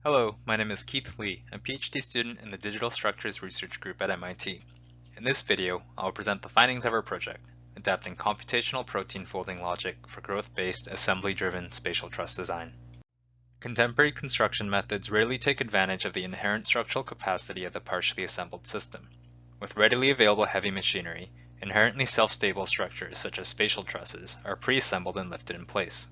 Hello, my name is Keith Lee, a PhD student in the Digital Structures Research Group at MIT. In this video, I'll present the findings of our project, adapting computational protein folding logic for growth-based, assembly-driven spatial truss design. Contemporary construction methods rarely take advantage of the inherent structural capacity of the partially assembled system. With readily available heavy machinery, inherently self-stable structures such as spatial trusses are pre-assembled and lifted in place.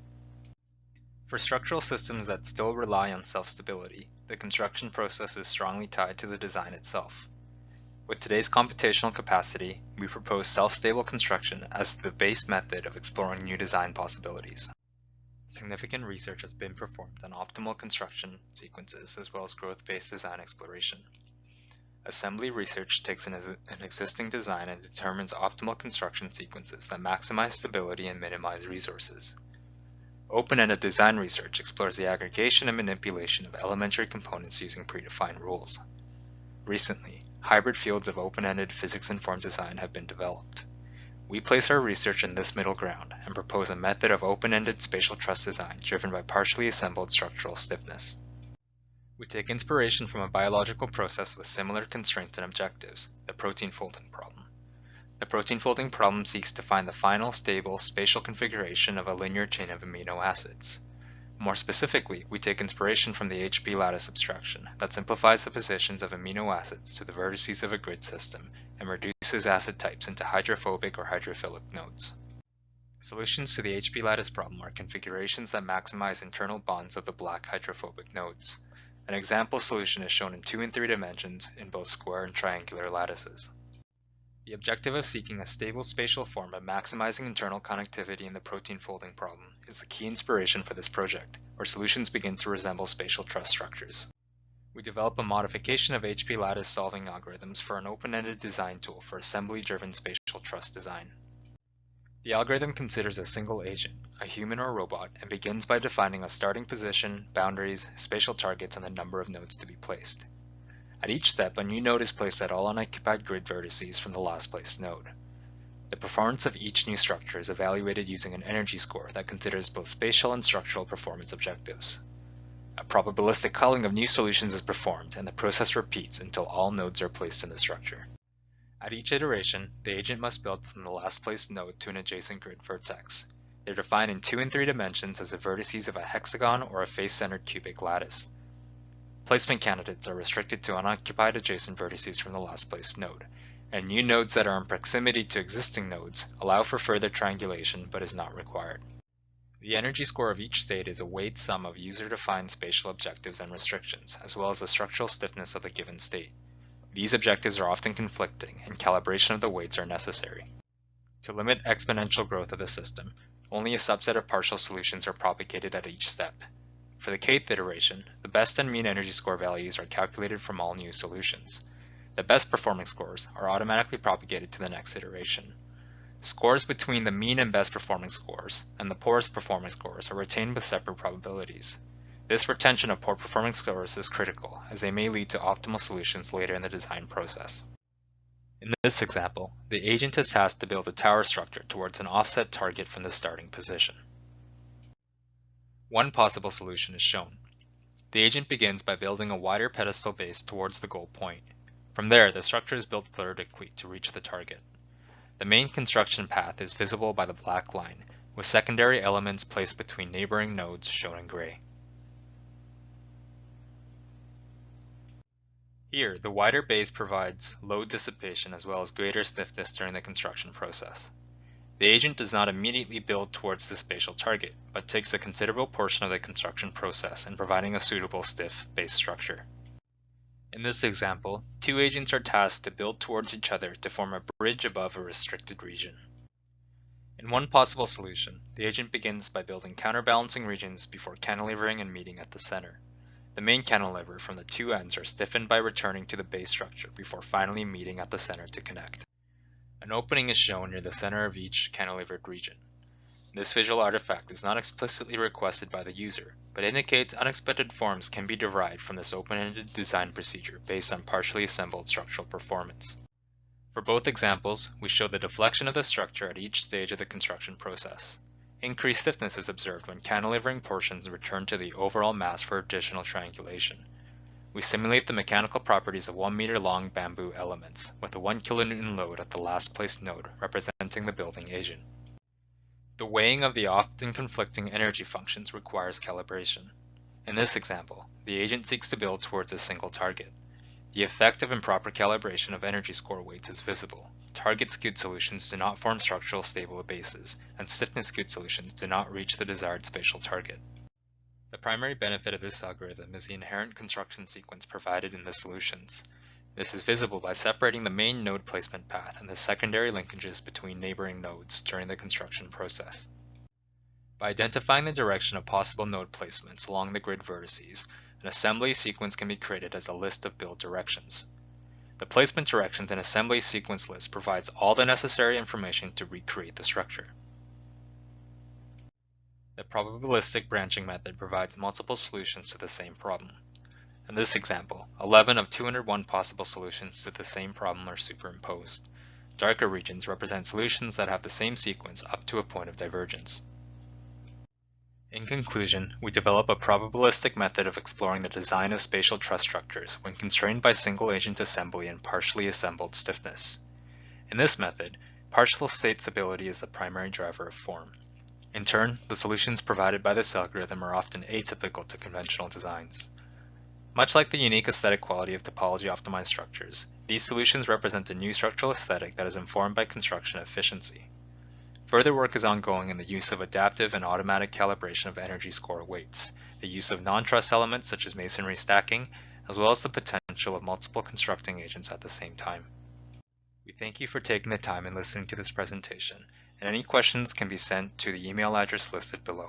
For structural systems that still rely on self-stability, the construction process is strongly tied to the design itself. With today's computational capacity, we propose self-stable construction as the base method of exploring new design possibilities. Significant research has been performed on optimal construction sequences as well as growth-based design exploration. Assembly research takes an existing design and determines optimal construction sequences that maximize stability and minimize resources. Open-ended design research explores the aggregation and manipulation of elementary components using predefined rules. Recently, hybrid fields of open-ended physics-informed design have been developed. We place our research in this middle ground and propose a method of open-ended spatial truss design driven by partially assembled structural stiffness. We take inspiration from a biological process with similar constraints and objectives, the protein folding problem. The protein folding problem seeks to find the final stable spatial configuration of a linear chain of amino acids. More specifically, we take inspiration from the HP lattice abstraction that simplifies the positions of amino acids to the vertices of a grid system and reduces acid types into hydrophobic or hydrophilic nodes. Solutions to the HP lattice problem are configurations that maximize internal bonds of the black hydrophobic nodes. An example solution is shown in 2 and 3 dimensions in both square and triangular lattices. The objective of seeking a stable spatial form of maximizing internal connectivity in the protein folding problem is the key inspiration for this project, where solutions begin to resemble spatial truss structures. We develop a modification of HP lattice solving algorithms for an open-ended design tool for assembly-driven spatial truss design. The algorithm considers a single agent, a human or robot, and begins by defining a starting position, boundaries, spatial targets, and the number of nodes to be placed. At each step, a new node is placed at all unoccupied grid vertices from the last placed node. The performance of each new structure is evaluated using an energy score that considers both spatial and structural performance objectives. A probabilistic culling of new solutions is performed, and the process repeats until all nodes are placed in the structure. At each iteration, the agent must build from the last placed node to an adjacent grid vertex. They're defined in 2 and 3 dimensions as the vertices of a hexagon or a face-centered cubic lattice. Placement candidates are restricted to unoccupied adjacent vertices from the last placed node, and new nodes that are in proximity to existing nodes allow for further triangulation but is not required. The energy score of each state is a weighted sum of user-defined spatial objectives and restrictions, as well as the structural stiffness of the given state. These objectives are often conflicting, and calibration of the weights are necessary. To limit exponential growth of the system, only a subset of partial solutions are propagated at each step. For the kth iteration, the best and mean energy score values are calculated from all new solutions. The best performing scores are automatically propagated to the next iteration. Scores between the mean and best performing scores and the poorest performing scores are retained with separate probabilities. This retention of poor performing scores is critical, as they may lead to optimal solutions later in the design process. In this example, the agent is tasked to build a tower structure towards an offset target from the starting position. One possible solution is shown. The agent begins by building a wider pedestal base towards the goal point. From there, the structure is built vertically to reach the target. The main construction path is visible by the black line, with secondary elements placed between neighboring nodes shown in gray. Here, the wider base provides load dissipation as well as greater stiffness during the construction process. The agent does not immediately build towards the spatial target, but takes a considerable portion of the construction process in providing a suitable stiff base structure. In this example, 2 agents are tasked to build towards each other to form a bridge above a restricted region. In one possible solution, the agent begins by building counterbalancing regions before cantilevering and meeting at the center. The main cantilever from the 2 ends are stiffened by returning to the base structure before finally meeting at the center to connect. An opening is shown near the center of each cantilevered region. This visual artifact is not explicitly requested by the user, but indicates unexpected forms can be derived from this open-ended design procedure based on partially assembled structural performance. For both examples, we show the deflection of the structure at each stage of the construction process. Increased stiffness is observed when cantilevering portions return to the overall mass for additional triangulation. We simulate the mechanical properties of 1 meter long bamboo elements, with a 1 kilonewton load at the last placed node representing the building agent. The weighing of the often conflicting energy functions requires calibration. In this example, the agent seeks to build towards a single target. The effect of improper calibration of energy score weights is visible. Target-skewed solutions do not form structural stable bases, and stiffness-skewed solutions do not reach the desired spatial target. The primary benefit of this algorithm is the inherent construction sequence provided in the solutions. This is visible by separating the main node placement path and the secondary linkages between neighboring nodes during the construction process. By identifying the direction of possible node placements along the grid vertices, an assembly sequence can be created as a list of build directions. The placement directions in assembly sequence list provides all the necessary information to recreate the structure. The probabilistic branching method provides multiple solutions to the same problem. In this example, 11 of 201 possible solutions to the same problem are superimposed. Darker regions represent solutions that have the same sequence up to a point of divergence. In conclusion, we develop a probabilistic method of exploring the design of spatial truss structures when constrained by single-agent assembly and partially assembled stiffness. In this method, partial state stability is the primary driver of form. In turn, the solutions provided by this algorithm are often atypical to conventional designs. Much like the unique aesthetic quality of topology-optimized structures, these solutions represent a new structural aesthetic that is informed by construction efficiency. Further work is ongoing in the use of adaptive and automatic calibration of energy score weights, the use of non-truss elements such as masonry stacking, as well as the potential of multiple constructing agents at the same time. We thank you for taking the time and listening to this presentation, and any questions can be sent to the email address listed below.